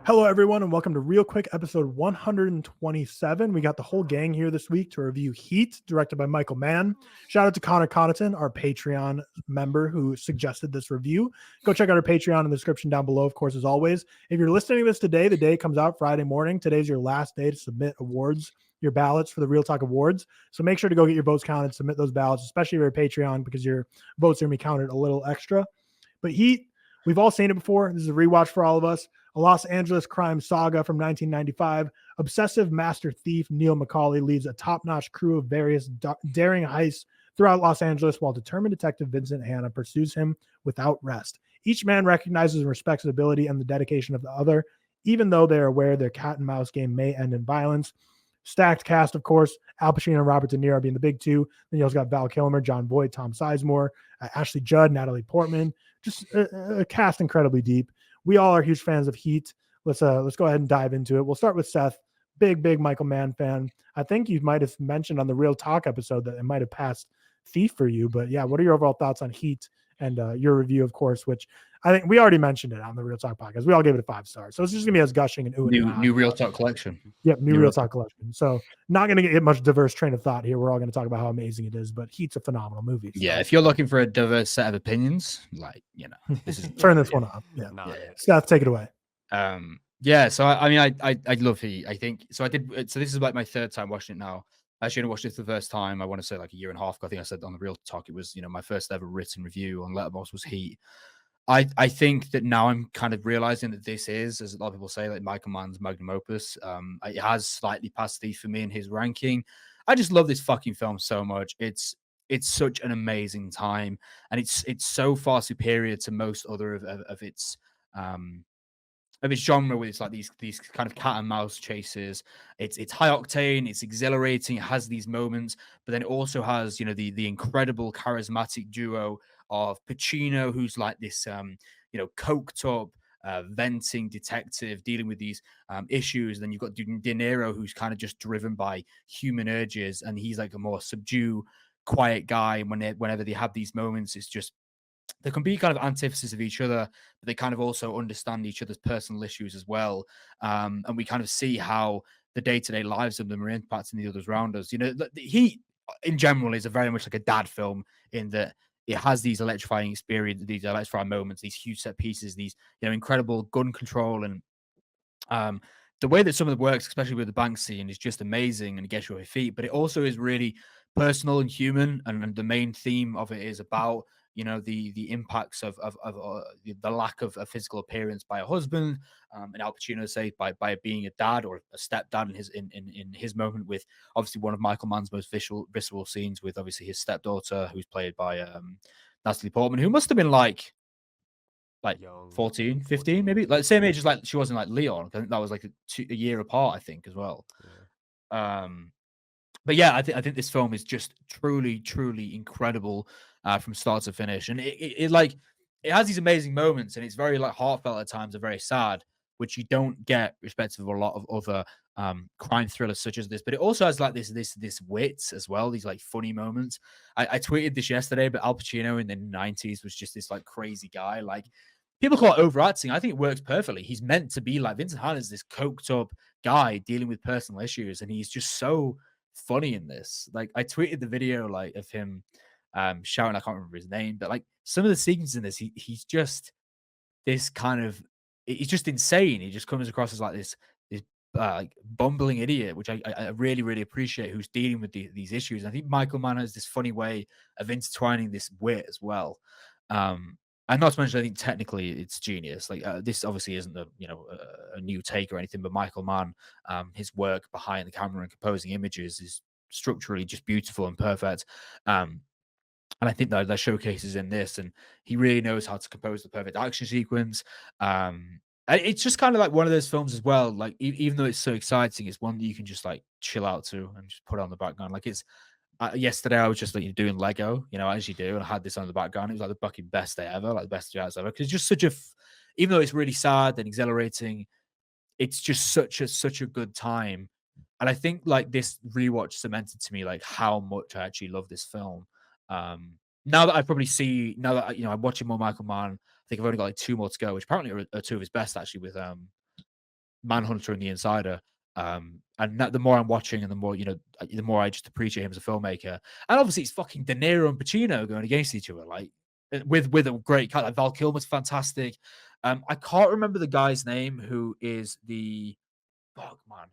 Hello, everyone, and welcome to ReelQuick episode 127. We got the whole gang here this week to review Heat, directed by Michael Mann. Shout out to Connor Connaughton, our Patreon member who suggested this review. Go check out our Patreon in the description down below, of course, as always. If you're listening to this today, the day comes out Friday morning. Today's your last day to submit awards, your ballots for the ReelTok Awards. So make sure to go get your votes counted, submit those ballots, especially if you're a Patreon, because your votes are going to be counted a little extra. But Heat, we've all seen it before. This is a rewatch for all of us. A Los Angeles crime saga from 1995. Obsessive master thief Neil McCauley leads a top-notch crew of various daring heists throughout Los Angeles while determined detective Vincent Hanna pursues him without rest. Each man recognizes and respects the ability and the dedication of the other, even though they are aware their cat and mouse game may end in violence. Stacked cast, of course, Al Pacino and Robert De Niro being the big two. Then you also got Val Kilmer, John Boyd, Tom Sizemore, Ashley Judd, Natalie Portman. Just a cast incredibly deep. We all are huge fans of Heat. Let's go ahead and dive into it. We'll start with Seth, big Michael Mann fan. I think you might have mentioned on the ReelTok episode that it might have passed Thief for you, but yeah, what are your overall thoughts on Heat and your review, of course, which I think we already mentioned it on the ReelTok podcast. We all gave it a 5 stars, so it's just gonna be us gushing and oohing. New ReelTok collection. Yep, new ReelTok collection. So not gonna get much diverse train of thought here. We're all gonna talk about how amazing it is, but Heat's a phenomenal movie. So. Yeah, if you're looking for a diverse set of opinions, this is turn this one off. Yeah. Seth, take it away. So I love Heat. I think so. This is like my third time watching it now. I actually watched it for the first time, I want to say like a year and a half ago. I think I said on the ReelTok, it was, my first ever written review on Letterboxd was Heat. I think that now I'm kind of realizing that this is, as a lot of people say, like Michael Mann's magnum opus. It has slightly passed Thief for me in his ranking. I just love this fucking film so much. It's such an amazing time, and it's so far superior to most other of its genre, with it's like these kind of cat and mouse chases. It's high octane, it's exhilarating, it has these moments, but then it also has the incredible charismatic duo of Pacino, who's like this coked up venting detective dealing with these issues. And then you've got De Niro, who's kind of just driven by human urges, and he's like a more subdued, quiet guy. And whenever they have these moments, it's just they can be kind of antithesis of each other, but they kind of also understand each other's personal issues as well. And we kind of see how the day-to-day lives of them are impacting the others around us. He, in general, is a very much like a dad film in that it has these electrifying experiences, these electrifying moments, these huge set pieces, these incredible gun control, and the way that some of it works, especially with the bank scene, is just amazing and it gets you off your feet. But it also is really personal and human, and the main theme of it is about the impacts of the lack of a physical appearance by a husband, and Al Pacino say by being a dad or a stepdad in his moment, with obviously one of Michael Mann's most visceral scenes with obviously his stepdaughter, who's played by Natalie Portman, who must have been like 14, 15, maybe like same age as like she was in like Leon. I think that was like a year apart, I think, as well. But yeah, I think this film is just truly incredible from start to finish, and it has these amazing moments, and it's very like heartfelt at times and very sad, which you don't get respective of a lot of other crime thrillers such as this. But it also has like this wit as well, these like funny moments. I tweeted this yesterday, but Al Pacino in the 90s was just this like crazy guy. Like, people call it overacting. I think it works perfectly. He's meant to be like Vincent Hanna is this coked up guy dealing with personal issues, and he's just so funny in this. Like, I tweeted the video like of him shouting, I can't remember his name, but like some of the sequences in this, he's just this kind of, he's just insane. He just comes across as like this like bumbling idiot, which I really appreciate, who's dealing with these issues. And I think Michael Mann has this funny way of intertwining this wit as well. And not to mention, I think technically it's genius. Like this obviously isn't a new take or anything, but Michael Mann, his work behind the camera and composing images is structurally just beautiful and perfect. And I think that showcases in this, and he really knows how to compose the perfect action sequence. And it's just kind of like one of those films as well. Like even though it's so exciting, it's one that you can just like chill out to and just put on the background. Like it's yesterday I was just like doing Lego, as you do, and I had this on the background. It was like the fucking best day ever, like the best jazz ever. Because it's just even though it's really sad and exhilarating, it's just such a good time. And I think like this rewatch cemented to me like how much I actually love this film. Now that I'm watching more Michael Mann, I think I've only got like 2 more to go, which apparently are 2 of his best, actually, with Manhunter and The Insider. And the more I'm watching, and the more the more I just appreciate him as a filmmaker. And obviously, it's fucking De Niro and Pacino going against each other, like with a great cut. Like Val Kilmer's fantastic. I can't remember the guy's name who is the fuck man.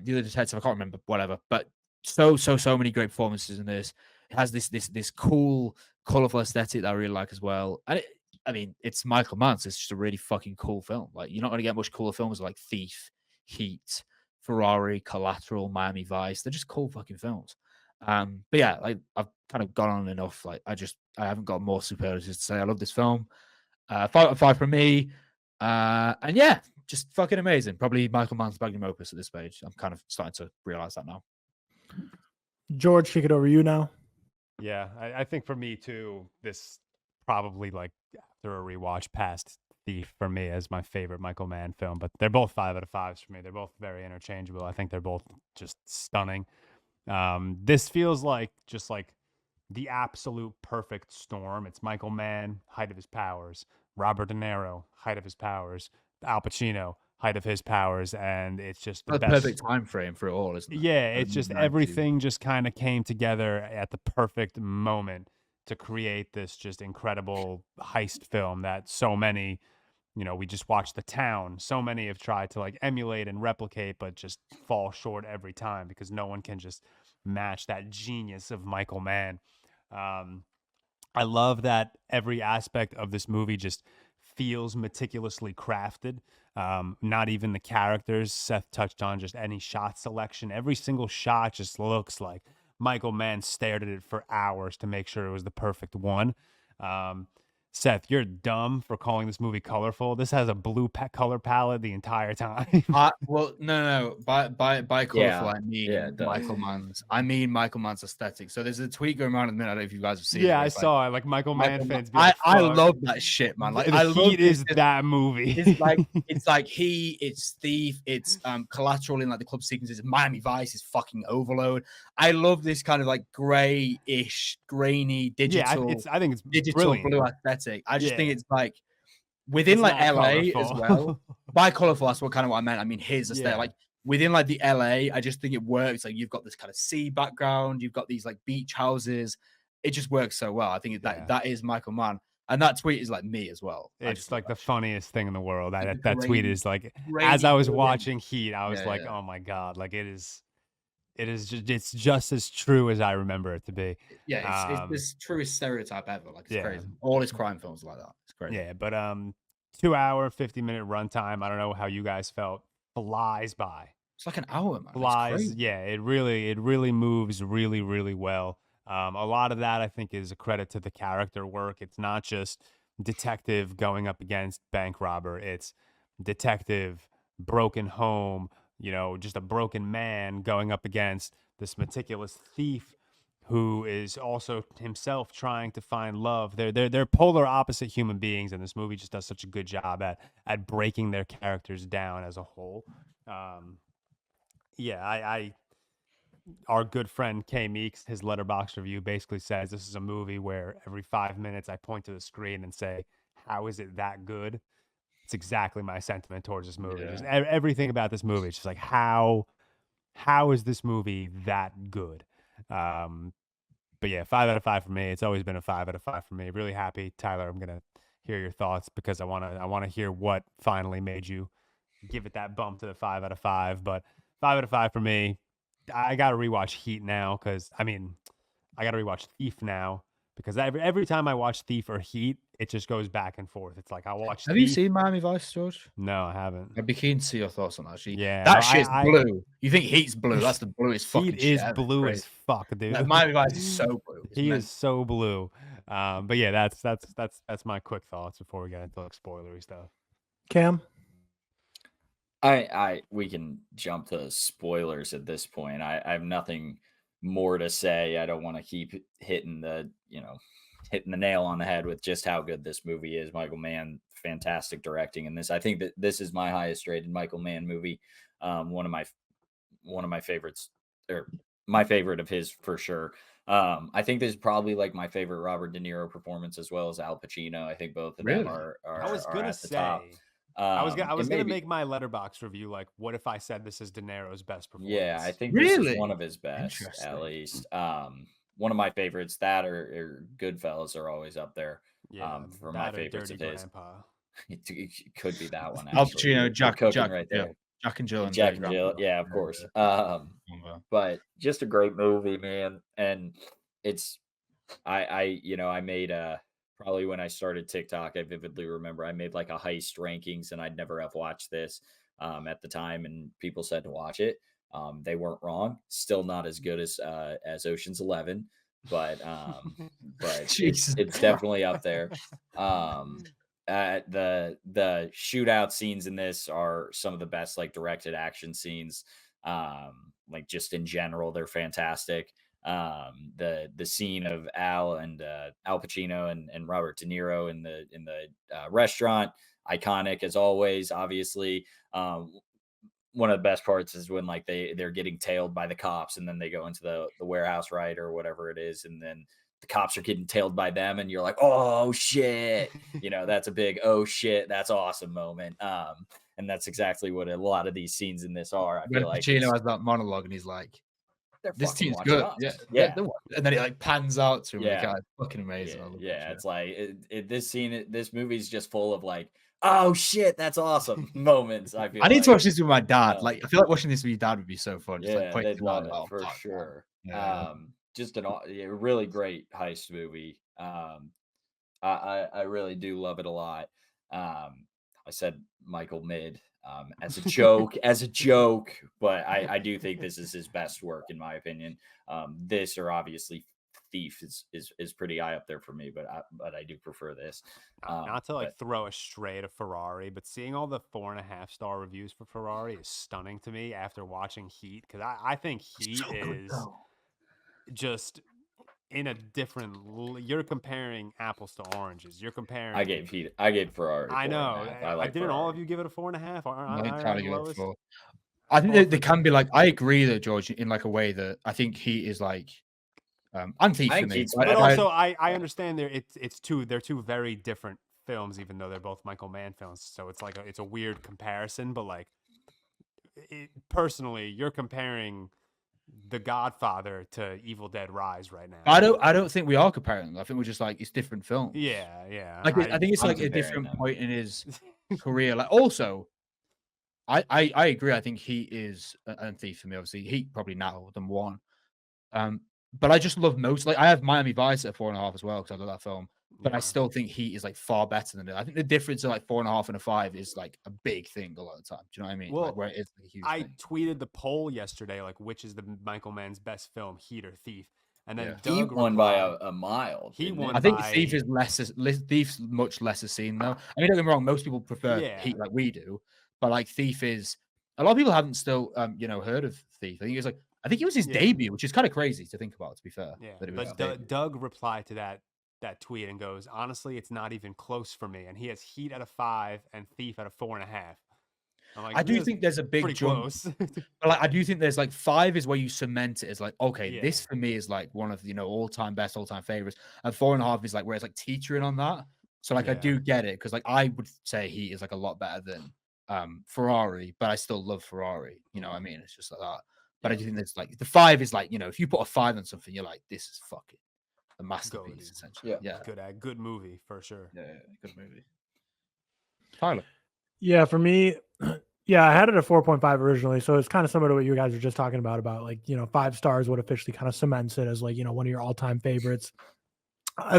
The other detective, I can't remember, whatever. But so many great performances in this. It has this cool, colorful aesthetic that I really like as well. And I mean, it's Michael Mann, so it's just a really fucking cool film. Like, you're not going to get much cooler films like Thief, Heat, Ferrari, Collateral, Miami Vice. They're just cool fucking films. But yeah, like, I've kind of gone on enough. Like, I haven't got more superlatives to say. I love this film. 5 out of 5 from me. And yeah, just fucking amazing. Probably Michael Mann's magnum opus at this stage. I'm kind of starting to realize that now. George, kick it over to you now. Yeah, I think for me too, this probably, like, after a rewatch, past Thief for me as my favorite Michael Mann film. But they're both 5 out of 5s for me. They're both very interchangeable. I think they're both just stunning. This feels like just like the absolute perfect storm. It's Michael Mann, height of his powers. Robert De Niro, height of his powers. Al Pacino, height of his powers, and it's just the best. Perfect time frame for it all, isn't it? Yeah, it's just everything just kind of came together at the perfect moment to create this just incredible heist film that so many, we just watched The Town. So many have tried to, like, emulate and replicate, but just fall short every time because no one can just match that genius of Michael Mann. I love that every aspect of this movie just feels meticulously crafted. Not even the characters. Seth touched on just any shot selection. Every single shot just looks like Michael Mann stared at it for hours to make sure it was the perfect one. Seth, you're dumb for calling this movie colorful. This has a blue color palette the entire time. Well, no. By colorful, Yeah. I mean Yeah, it does. Michael Mann's aesthetic. So there's a tweet going around at the minute. I don't know if you guys have seen it. Yeah, where I it's like, saw it. Like, Michael Mann fans. I fuck. love that shit, man. Like, The I love Heat is this. that movie. It's like it's Thief, it's Collateral in like the club sequences. Miami Vice is fucking Overload. I love this kind of like grayish, grainy digital. Yeah, I think it's digital brilliant. blue aesthetic. I just think Yeah. it's like within It's like not LA colorful. as well. By colorful, that's what I meant. I mean his aesthetic. Yeah. Like within like the LA, I just think it works. Like you've got this kind of sea background, you've got these like beach houses. It just works so well. I think that is Michael Mann. And that tweet is like me as well. It's like the funniest thing in the world. Like That tweet is like, grainy as I was blue. watching Heat, I was like, oh my God, like it's just as true as I remember it to be. Yeah, it's this truest stereotype ever. Like, it's crazy. Yeah. All his crime films are like that. It's crazy. Yeah, but 2 hour, 50-minute runtime. I don't know how you guys felt. Flies by. It's like an hour, man. Flies. It's crazy. Yeah, it really moves really, really well. A lot of that, I think, is a credit to the character work. It's not just detective going up against bank robber. It's detective, broken home, just a broken man going up against this meticulous thief who is also himself trying to find love. They're polar opposite human beings, and this movie just does such a good job at breaking their characters down as a whole. Our good friend K Meeks, his Letterboxd review basically says this is a movie where every 5 minutes I point to the screen and say, how is it that good? It's exactly my sentiment towards this movie. Yeah. Just everything about this movie. It's just like, how is this movie that good? But yeah, 5 out of 5 for me. It's always been a 5 out of 5 for me. Really happy. Tyler, I'm going to hear your thoughts because I want to hear what finally made you give it that bump to the 5 out of 5. But 5 out of 5 for me. I got to rewatch Heat now I got to rewatch Thief now because every time I watch Thief or Heat, it just goes back and forth. It's like I watch Have Thief. you seen Miami Vice, George? No, I haven't. I'd be keen to see your thoughts on that. Actually. Yeah, that shit's blue. You think Heat's blue? That's the bluest fucking Heat shit is ever. blue Crazy. as fuck, dude. Like, Miami Vice is so blue. It's He mental. is so blue. But yeah, that's my quick thoughts before we get into like spoilery stuff. Cam? We can jump to spoilers at this point. I have nothing more to say. I don't want to keep hitting the nail on the head with just how good this movie is. Michael Mann, fantastic directing in this. I think that this is my highest rated Michael Mann movie. One of my favorites, or my favorite of his for sure. I think this is probably like my favorite Robert De Niro performance as well as Al Pacino. I think both of them are I was are gonna at the say top. I was and gonna maybe, make my Letterboxd review like, what if I said this is De Niro's best performance? yeah, I think this is Really? one of his best, at Interesting. least. One of my favorites, that or Goodfellas are always up there. Yeah, For my that or favorites Dirty of his. Grandpa. It could be that one, Al actually. Pacino, You're Jack, cooking Jack, right yeah, there. Jack and Jill, and Jack Dirty and Jill, Grandpa. yeah, of course. Yeah. But just a great movie, man. And it's I made probably when I started TikTok, I vividly remember I made like a heist rankings, and I'd never have watched this at the time, and people said to watch it. They weren't wrong. Still not as good as Ocean's 11, but Jesus it's definitely up there. The shootout scenes in this are some of the best, like, directed action scenes. Like, just in general, they're fantastic. The scene of Al Pacino and Robert De Niro in the restaurant, iconic as always. Obviously, one of the best parts is when, like, they're getting tailed by the cops, and then they go into the warehouse, right, or whatever it is, and then the cops are getting tailed by them, and you're like, oh shit, that's a big oh shit, that's awesome moment. And that's exactly what a lot of these scenes in this are. I When feel like Pacino has that monologue, and he's like, they're "This fucking team's watching good." us. Yeah, Yeah. and then it like pans out to him. Yeah. And the guy's fucking amazing. I love that Yeah, shit. it's like this movie's just full of like, oh shit, that's awesome moments. I feel I need to like. watch this with my dad. Like, I feel like watching this with your dad would be so fun. Just like Yeah, pointing they'd him out, love it like, "Oh, for fuck, man." sure. Yeah. Just a really great heist movie. I really do love it a lot. I said Michael Mid as a joke, but I do think this is his best work, in my opinion. This, or obviously Thief, is pretty high up there for me, but I do prefer this. Not to like But throw a stray to Ferrari, but seeing all the 4.5-star reviews for Ferrari is stunning to me after watching Heat, because I think Heat is just in a different. You're comparing apples to oranges. You're comparing. I gave Ferrari. I know. 4.5. I like didn't Ferrari. all of you give it a 4.5? I think I Tyler rank gave it lowest. 4. I think they can be like. I agree that George, in like a way that I think Heat is like. I'm Thief for me, Heat's But better. also, I understand they're two very different films, even though they're both Michael Mann films. So it's like it's a weird comparison. But like, personally, you're comparing The Godfather to Evil Dead Rise right now. I don't think we are comparing them. I think we're just like it's different films. Yeah. Like I think it's I'm like a comparing different them. point in his career. Like also, I agree. I think Heat is and Thief for me. Obviously, Heat probably now than 1. But I just love most. Like I have Miami Vice at 4.5 as well because I love that film. But I still think Heat is like far better than it. I think the difference of like 4.5 and a 5 is like a big thing a lot of the time. Do you know what I mean? Well, like, where it is like a huge I thing. tweeted the poll yesterday, like which is the Michael Mann's best film, Heat or Thief, and then Yeah. He Doug won by replied- a mile. He didn't won I think by- Thief is Thief's much lesser seen though. I mean, don't get me wrong. Most people prefer Yeah. Heat like we do, but like Thief is a lot of people haven't still heard of Thief. I think it was his debut, which is kind of crazy to think about. To be fair, Yeah, that it was but Doug replied to that tweet and goes, honestly, it's not even close for me. And he has Heat at a 5 and Thief at a 4.5. I'm like, I do think there's a big pretty jump. close. But like, I do think there's like 5 is where you cement it as like, okay, Yeah. this for me is like one of all-time best, all-time favorites, and 4.5 is like where it's like teetering on that. So like I do get it because like I would say Heat is like a lot better than Ferrari, but I still love Ferrari. You know what I mean? It's just like that. But I do think there's like the 5 is like, if you put a 5 on something, you're like, this is fucking a masterpiece, essentially. Yeah. Good movie for sure. Yeah, good movie. Tyler. Yeah, for me, I had it at 4.5 originally. So it's kind of similar to what you guys were just talking about like, 5 stars would officially kind of cements it as like, one of your all-time favorites. I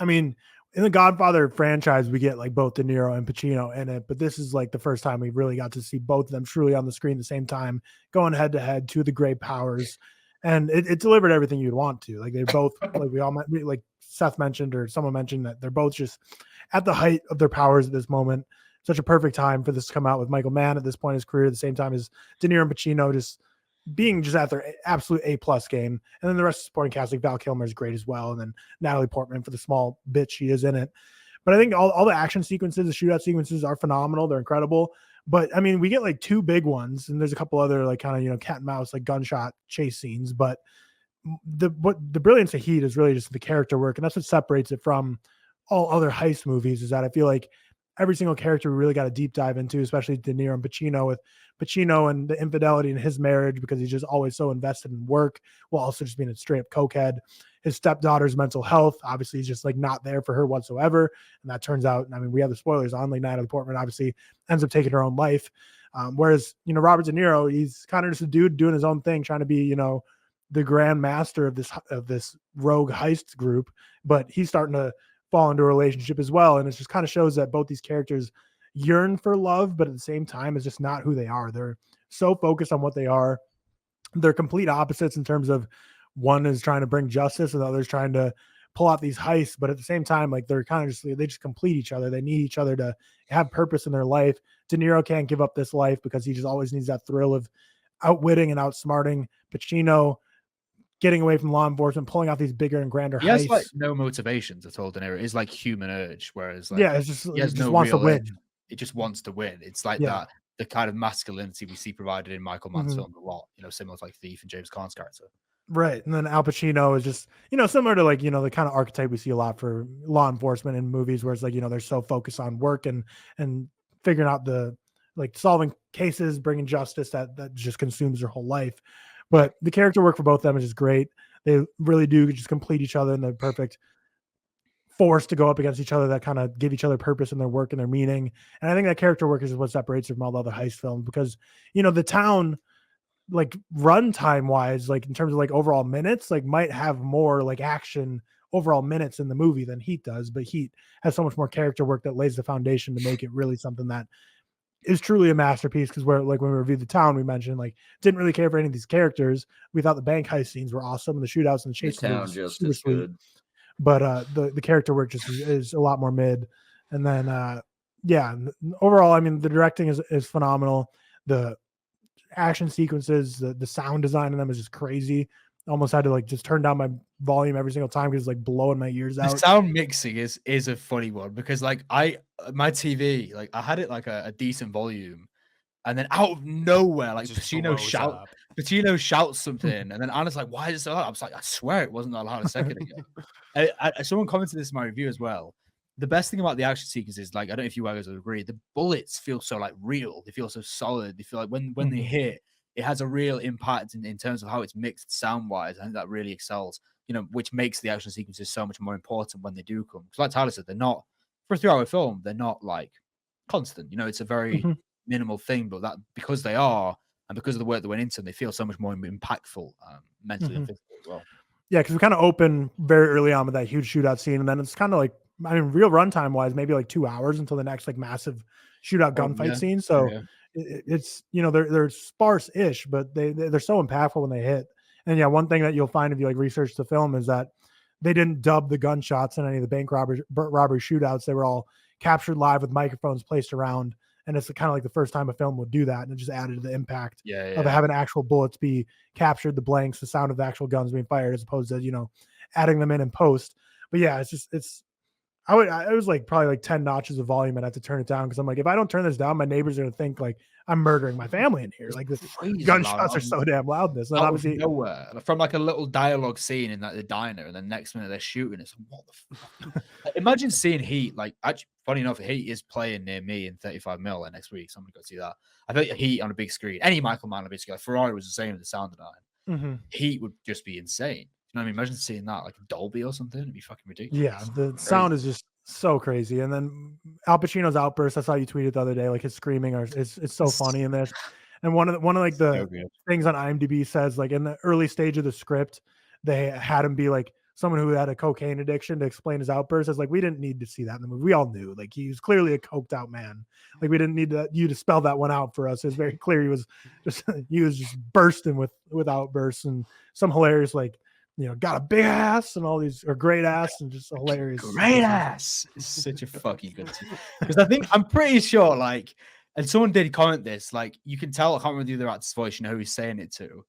mean, in the Godfather franchise, we get like both De Niro and Pacino in it, but this is like the first time we really got to see both of them truly on the screen at the same time, going head to head, to the great powers. And it delivered everything you'd want to. Like they both, like Seth mentioned, or someone mentioned that they're both just at the height of their powers at this moment. Such a perfect time for this to come out with Michael Mann at this point in his career, at the same time as De Niro and Pacino just being just at their absolute A+ game. And then the rest of the supporting cast, like Val Kilmer is great as well. And then Natalie Portman for the small bit she is in it. But I think all the action sequences, the shootout sequences are phenomenal. They're incredible. But I mean, we get like 2 big ones, and there's a couple other like kind of, cat and mouse, like gunshot chase scenes. But the brilliance of Heat is really just the character work. And that's what separates it from all other heist movies, is that I feel like every single character we really got a deep dive into, especially De Niro and Pacino, with Pacino and the infidelity in his marriage because he's just always so invested in work while also just being a straight up cokehead. His stepdaughter's mental health, obviously, he's just like not there for her whatsoever. And that turns out, I mean, we have the spoilers on, like Natalie Portman obviously ends up taking her own life. Whereas, you know, Robert De Niro, he's kind of just a dude doing his own thing, trying to be, you know, the grand master of this rogue heist group, but he's starting to fall into a relationship as well. And it just kind of shows that both these characters yearn for love, but at the same time, it's just not who they are. They're so focused on what they are. They're complete opposites in terms of one is trying to bring justice and the other's trying to pull out these heists. But at the same time, like they're kind of just, they just complete each other. They need each other to have purpose in their life. De Niro can't give up this life because he just always needs that thrill of outwitting and outsmarting Pacino, getting away from law enforcement, pulling out these bigger and grander heists. He has like no motivations at all, De Niro. It's like human urge, whereas like it's just he has just no wants to real win. edge. It just wants to win. It's like that, the kind of masculinity we see provided in Michael Mann's film a lot, you know, similar to like Thief and James Caan's character. Right. And then Al Pacino is just, you know, similar to like, you know, the kind of archetype we see a lot for law enforcement in movies where it's like, you know, they're so focused on work and figuring out the, like solving cases, bringing justice that just consumes their whole life. But the character work for both of them is just great. They really do just complete each other in the perfect force to go up against each other that kind of give each other purpose in their work and their meaning. And I think that character work is what separates it from all the other heist films because, you know, The Town, like runtime wise, like in terms of like overall minutes, like might have more like action overall minutes in the movie than Heat does, but Heat has so much more character work that lays the foundation to make it really something that is truly a masterpiece. Because we're like when we reviewed The Town, we mentioned like didn't really care for any of these characters. We thought the bank heist scenes were awesome and the shootouts and the chases Town were just super as sweet. good. But the character work just is a lot more mid. And then overall, I mean the directing is phenomenal. The action sequences, the sound design in them is just crazy. Almost had to like just turn down my volume every single time because it's like blowing my ears out. The sound mixing is a funny one because like my TV, like I had it like a decent volume, and then out of nowhere, like Pacino shouts something, and then Anna's like, "Why is it so loud?" I was like, "I swear it wasn't that loud a second ago." Someone commented this in my review as well. The best thing about the action sequence is like I don't know if you guys would agree. The bullets feel so like real. They feel so solid. They feel like when they hit, it has a real impact in terms of how it's mixed sound wise. I think that really excels. You know, which makes the action sequences so much more important when they do come. Because like Tyler said, they're not for a 3-hour film. They're not like constant. You know, it's a very minimal thing, but that because they are and because of the work that went into them, they feel so much more impactful mentally and physically as well. Yeah, because we kind of open very early on with that huge shootout scene, and then it's kind of like, I mean, real runtime wise, maybe like 2 hours until the next like massive shootout gunfight scene. So it's, you know, they're sparse-ish, but they're so impactful when they hit. And yeah, one thing that you'll find if you like research the film is that they didn't dub the gunshots in any of the bank robbery shootouts. They were all captured live with microphones placed around. And it's kind of like the first time a film would do that. And it just added to the impact of having actual bullets be captured, the blanks, the sound of the actual guns being fired, as opposed to, you know, adding them in post. But yeah, I was like probably like 10 notches of volume and I have to turn it down because I'm like, if I don't turn this down, my neighbors are going to think like I'm murdering my family in here. Like the gunshots are so damn loud. This and obviously nowhere from like a little dialogue scene in like the diner, and then next minute they're shooting. It's like, what the fuck? Imagine seeing Heat. Like, actually, funny enough, Heat is playing near me in 35mm like next week. So I'm gonna go see that. I think Heat on a big screen. Any Michael Mann on a big screen. Like Ferrari was the same with the sound design. Heat would just be insane. You know what I mean? Imagine seeing that like Dolby or something. It'd be fucking ridiculous. Yeah, the sound is just so crazy. And then Al Pacino's outburst, I saw you tweeted the other day, like his screaming it's so funny in this. And one of like the things on IMDb says like in the early stage of the script, they had him be like someone who had a cocaine addiction to explain his outburst. It's like, we didn't need to see that in the movie. We all knew like he was clearly a coked out man. Like we didn't need you to spell that one out for us. It was very clear he was just bursting with outbursts and some hilarious like, you know, got a big ass and all these are great ass and just hilarious. Great ass. It's such a fucking good team. Because I'm pretty sure like, and someone did comment this, like you can tell, I can't remember the other actor's voice, you know who he's saying it to.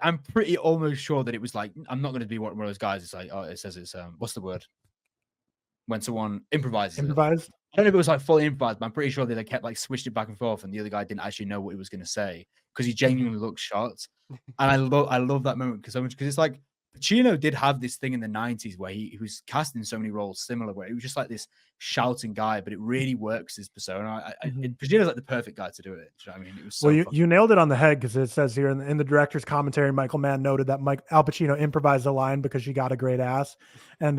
I'm pretty almost sure that it was like, I'm not going to be one of those guys. It's like, oh, it says it's, what's the word? When someone improvises. Improvised? I don't know if it was like fully improvised, but I'm pretty sure that they kept like switched it back and forth and the other guy didn't actually know what he was going to say because he genuinely looked shocked. And I love that moment because it's like Pacino did have this thing in the 90s where he was casting so many roles similar, where he was just like this shouting guy, but it really works his persona. Pacino's like the perfect guy to do it. You know what I mean, it was so you nailed it on the head, because it says here in the director's commentary, Michael Mann noted that Al Pacino improvised a line because she got a great ass, and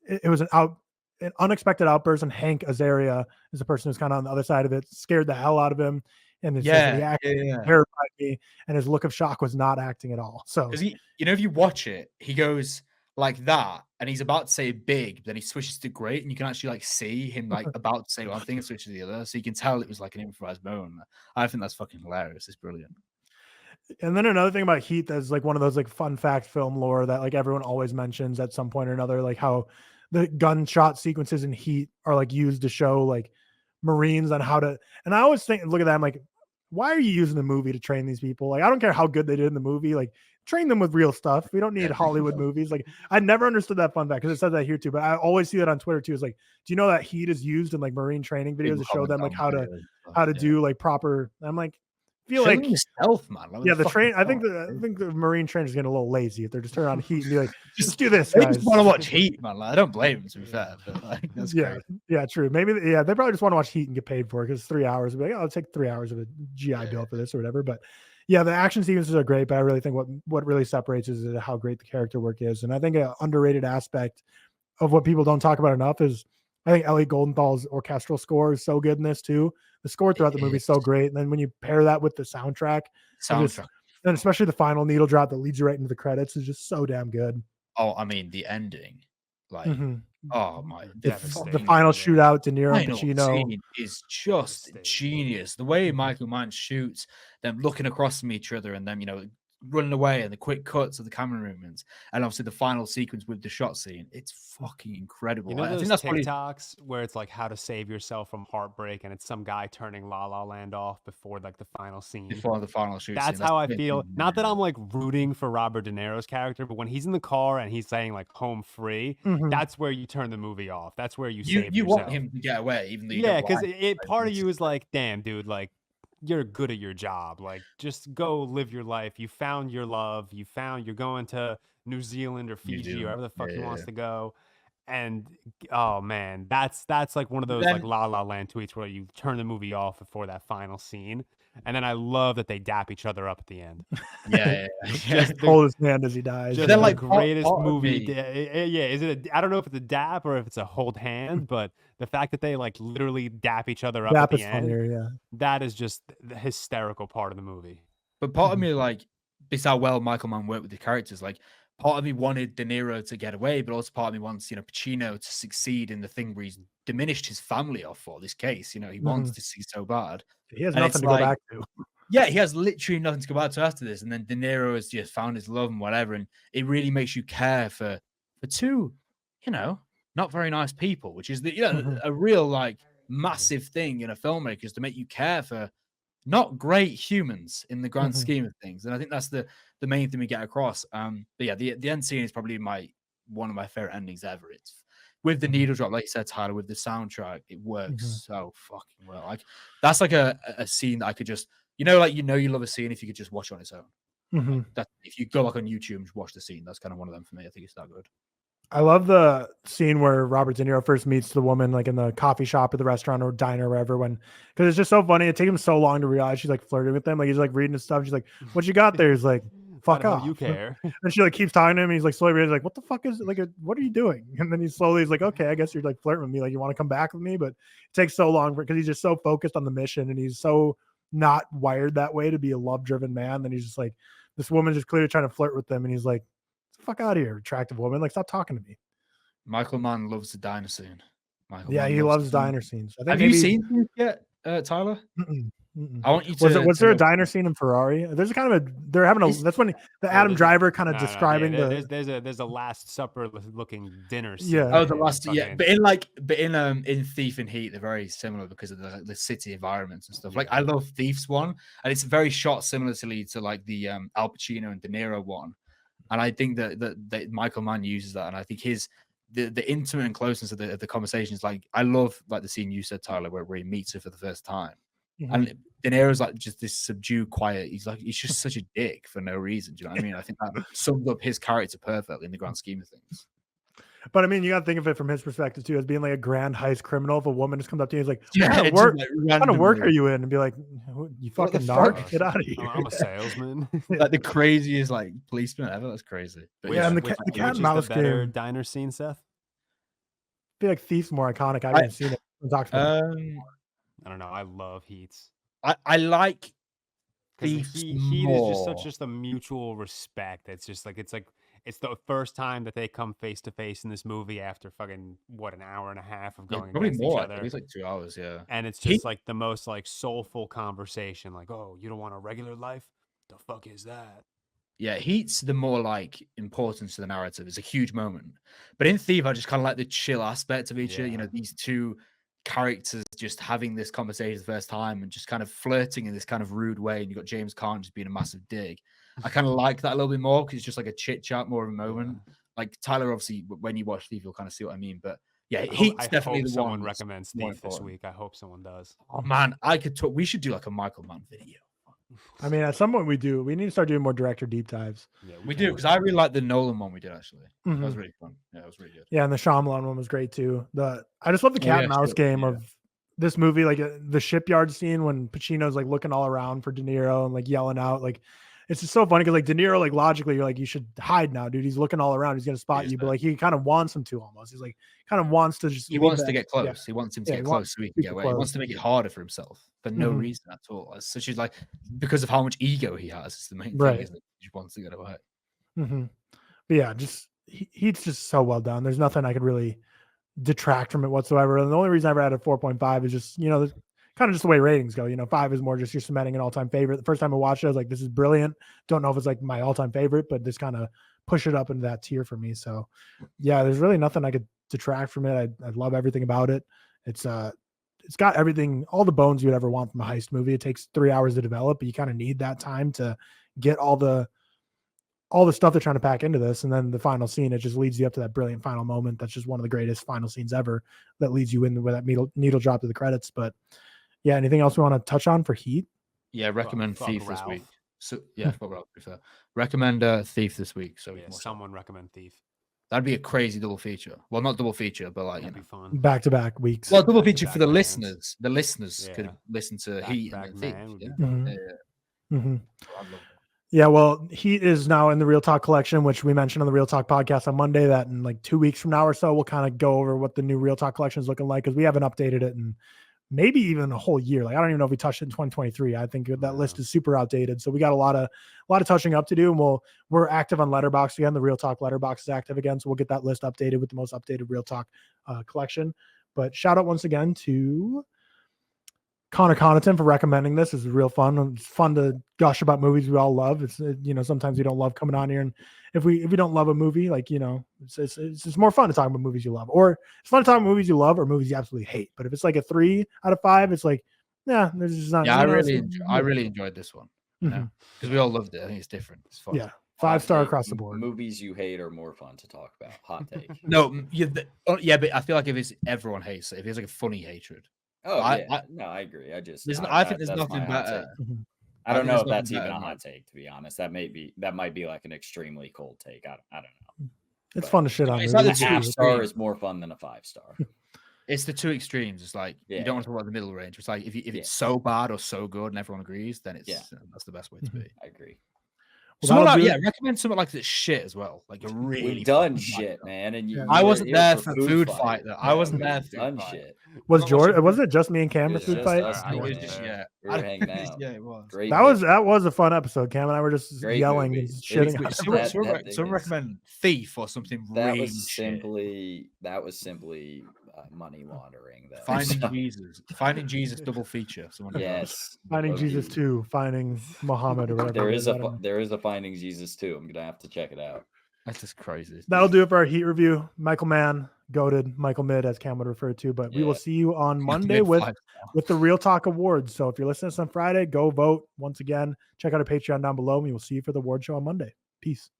it was an unexpected outburst, and Hank Azaria is the person who's kind of on the other side of it, scared the hell out of him, and it says that he actually terrified me, and his look of shock was not acting at all. So because if you watch it, he goes like that, and he's about to say big, but then he switches to great, and you can actually like see him like about to say one thing and switch to the other, so you can tell it was like an improvised moment. I think that's fucking hilarious. It's brilliant. And then another thing about Heat that's like one of those like fun fact film lore that like everyone always mentions at some point or another, like how the gunshot sequences in Heat are like used to show like Marines on how to, and I always look at that, I'm like, why are you using the movie to train these people? Like, I don't care how good they did in the movie, like train them with real stuff. We don't need Hollywood movies. Like, I never understood that fun fact, because it says that here too, but I always see that on Twitter too. It's like, do you know that Heat is used in like Marine training videos to show them like how to do like proper, I'm like, feel like stealth, man. The train. I think the Marine trainers are getting a little lazy if they're just turning on Heat and be like, just do this. They just want to watch Heat, man. Like, I don't blame them, to be fair. But like, that's crazy. Yeah, true. Maybe they probably just want to watch Heat and get paid for it, because 3 hours. Be like, oh, I'll take 3 hours of a GI Bill for this or whatever. But yeah, the action sequences are great. But I really think what really separates is how great the character work is. And I think an underrated aspect of what people don't talk about enough is, I think Elliot Goldenthal's orchestral score is so good in this too. The score throughout the movie is so great. And then when you pair that with the soundtrack, and especially the final needle drop that leads you right into the credits, is just so damn good. Oh, I mean, the ending, like, oh my, the final shootout, De Niro and Pacino is just genius. The way Michael Mann shoots them looking across from each other, and them, running away, and the quick cuts of the camera movements, and obviously the final sequence with the shot scene, it's fucking incredible. I think that's TikToks where it's like how to save yourself from heartbreak, and it's some guy turning La La Land off before like the final scene, before the final shoot. That's how I feel. Not that I'm like rooting for Robert De Niro's character, but when he's in the car and he's saying like "home free," that's where you turn the movie off. That's where you save yourself. Want him to get away, even though because part of you is like, damn, dude, like, you're good at your job. Like, just go live your life. You found your love. You're going to New Zealand or Fiji or wherever the fuck he wants to go. And oh man, that's like one of those like La La Land tweets where you turn the movie off before that final scene. And then I love that they dap each other up at the end. Just hold his hand as he dies. Just the greatest movie. Is it? I don't know if it's a dap or if it's a hold hand, but the fact that they like literally dap each other up at the end, funnier, that is just the hysterical part of the movie. But part of me, like, this how well Michael Mann worked with the characters. Like, part of me wanted De Niro to get away, but also part of me wants, Pacino to succeed in the thing where he's diminished his family off for this case. He wants to see so bad. He has nothing to go back to. Yeah, he has literally nothing to go back to after this. And then De Niro has just found his love and whatever. And it really makes you care for two, not very nice people, which is a real like massive thing in a filmmaker, is to make you care for not great humans in the grand scheme of things. And I think that's the main thing we get across. But yeah, the end scene is probably one of my favorite endings ever. It's with the needle drop, like you said, Tyler, with the soundtrack, it works so fucking well. Like, that's like a scene that I could just, you love a scene if you could just watch it on its own. That if you go like on YouTube and watch the scene, that's kind of one of them for me. I think it's that good. I love the scene where Robert De Niro first meets the woman, like in the coffee shop or the restaurant or diner or wherever, because it's just so funny. It takes him so long to realize she's like flirting with him. Like, he's like reading his stuff. She's like, "What you got there?" He's like, "Fuck off." You care. And she like keeps talking to him. And he's like slowly realizing, like, "What the fuck is it? Like, what are you doing?" And then he's like, "Okay, I guess you're like flirting with me. Like, you want to come back with me?" But it takes so long because he's just so focused on the mission, and he's so not wired that way to be a love-driven man. Then he's just like, this woman's just clearly trying to flirt with him, and he's like, "Fuck out of here, attractive woman! Like, stop talking to me." Michael Mann loves the diner scene. He loves diner scenes. Have you seen it yet, Tyler? I want you to. Was there a diner scene in Ferrari? There's kind of they're having a. That's when the Adam Driver kind of describing the. There's a Last Supper looking dinner scene. Yeah. Oh, the last. Yeah, but in Thief and Heat, they're very similar because of the city environments and stuff. Yeah. Like, I love Thief's one, and it's very shot similarly to like the Al Pacino and De Niro one, and I think that Michael Mann uses that, and I think the intimate and closeness of the conversation is like, I love like the scene you said, Tyler, where he meets her for the first time. And De Niro's like just this subdued, quiet. He's just such a dick for no reason. Do you know what I mean? I think that sums up his character perfectly in the grand scheme of things. But I mean, you got to think of it from his perspective too, as being like a grand heist criminal. If a woman just comes up to you, he's like, Yeah, "What kind of it's work? just, What kind of work are you in?" And be like, "You What the fucking narc, fuck? get out of here." I'm a salesman. like the craziest like policeman ever. That's crazy. But Yeah, and the Which cat and is mouse the better game. diner scene, Seth? I feel like Thief's more iconic. I haven't seen it. I don't know. I love Heats. I like Because Thief's Heat is just more. such just a mutual respect. It's just like it's the first time that they come face to face in this movie after fucking an hour and a half of going probably against more. each I think other. it's like 2 hours. Yeah, And it's Heat- just like the most like soulful conversation. Like, oh, you don't want a regular life? The fuck is that? yeah. Heat's the more like importance to the narrative. It's a huge moment. But in Thief, I just kind of like the chill aspect of each. You know, these two characters just having this conversation the first time and just kind of flirting in this kind of rude way. And you got James Caan just being a massive dig. I kind of like that a little bit more because it's just like a chit chat, more of a moment. Like Tyler, obviously, when you watch Thief, you'll kind of see what I mean. But yeah, Heat's definitely the someone one. that's recommends more Thief this important. week. I hope someone does. Oh man, I could talk. We should do like a Michael Mann video. I mean, at some point we do. We need to start doing more director deep dives. Yeah, We do because I really like the Nolan one we did actually. That was Mhm. really fun. Yeah, it was really good. Yeah, and the Shyamalan one was great too. I just love the cat and mouse game of this movie, like the shipyard scene when Pacino's like looking all around for De Niro and like yelling out. Like it's just so funny because like De Niro, like logically, you're like, you should hide now, dude. He's looking all around. He's gonna spot you, but like he kind of wants him to almost. He's like kind of wants to just. He leave wants that- to get close. Yeah. He wants him to Yeah, get he close wants so he can get super away. He wants close. to make it harder for himself for no Mhm. reason at all. So she's like, because of how much ego he has, it's the main Right. thing. Isn't it? He just wants to get away. Mhm. But yeah, just he's just so well done. There's nothing I could really detract from it whatsoever. And the only reason I ever had a 4.5 is just, kind of just the way ratings go. 5 is more just you're cementing an all-time favorite. The first time I watched it, I was like, this is brilliant. Don't know if it's like my all-time favorite, but this kind of push it up into that tier for me. So yeah, there's really nothing I could detract from it. I love everything about it. It's got everything, all the bones you would ever want from a heist movie. It takes 3 hours to develop, but you kind of need that time to get all the stuff they're trying to pack into this. And then the final scene, it just leads you up to that brilliant final moment. That's just one of the greatest final scenes ever that leads you in with that needle drop to the credits. But yeah, anything else we want to touch on for Heat? Yeah, recommend fuck Thief this Ralph. week. So yeah, fuck Ralph, to be fair. Recommend Thief this week. So we Yeah, can watch that. someone recommend Thief. That'd be a crazy double feature. Well, not double feature, but like That'd be fun. Back-to-back weeks. well, double feature for the Back-to-back listeners. The listeners could Yeah. listen to Heat Back-to-back and then Thief. man would Yeah. be Mhm. Yeah. Mhm. I'd love that. Yeah, well, Heat is now in the ReelTok collection, which we mentioned on the ReelTok podcast on Monday, that in like 2 weeks from now or so, we'll kind of go over what the new ReelTok collection is looking like, because we haven't updated it in maybe even a whole year. Like, I don't even know if we touched it in 2023. I think that list is super outdated. So we got a lot of touching up to do. And we're active on Letterboxd again. The ReelTok Letterboxd is active again. So we'll get that list updated with the most updated ReelTok collection. But shout out once again to Connor Connaughton for recommending this. This is real fun. It's fun to gush about movies we all love. It's sometimes we don't love coming on here, and if we don't love a movie, like it's just more fun to talk about movies you love, or it's fun to talk about movies you love or movies you absolutely hate. But if it's like a 3 out of 5, it's like, yeah, there's just not. Yeah, I really enjoyed this one Mhm. because we all loved it. I think it's different. It's fun. Yeah, 5-star Hot across take, the board. Movies you hate are more fun to talk about. Hot take. No, yeah, but I feel like if it's everyone hates it, if it's like a funny hatred. Oh I- yeah, no, I agree. I think there's that's nothing my hot better. take. Mhm. I I don't think know there's if that's nothing even better a than hot take, to be honest. That might be like an extremely cold take. I don't know. It's But fun to shit on. it's movies. like the A two half star extremes. is more fun than a 5-star. It's the two extremes. It's like Yeah. you don't want to talk about the middle range. It's like if Yeah. it's so bad or so good and everyone agrees, then it's Yeah. that's the best way to Mhm. be. I agree. Well, Something that'll like, do yeah, it. recommend something like this shit as well. Like a really We've done fucking bad shit, film. man, and Yeah. you I were wasn't here there for Food Fight, though. I Yeah, wasn't we've there for Food done Fight. shit. Was I'm not George? watching Wasn't it just me and Cam It for was Food just Fight? us I think it was doing just it. yeah. We were hanging out. Yeah, it was. Great. That was a fun episode. Cam and I were just Great yelling movie. and It shitting. was- on Someone, it. someone recommend Thief or something That really was shit. simply money laundering. Though. Finding So, Finding Jesus double feature. Someone yes, Finding low Jesus key. 2, Finding Muhammad or whatever. There it is I don't know. there is a Finding Jesus too. I'm gonna have to check it out. That's just crazy. That'll do it for our Heat review. Michael Mann, goated, Michael Mid, as Cam would refer to. But we will Yeah. see you on Monday Mid with five. the ReelTok Awards. So if you're listening to us on Friday, go vote once again. Check out our Patreon down below. And we will see you for the award show on Monday. Peace.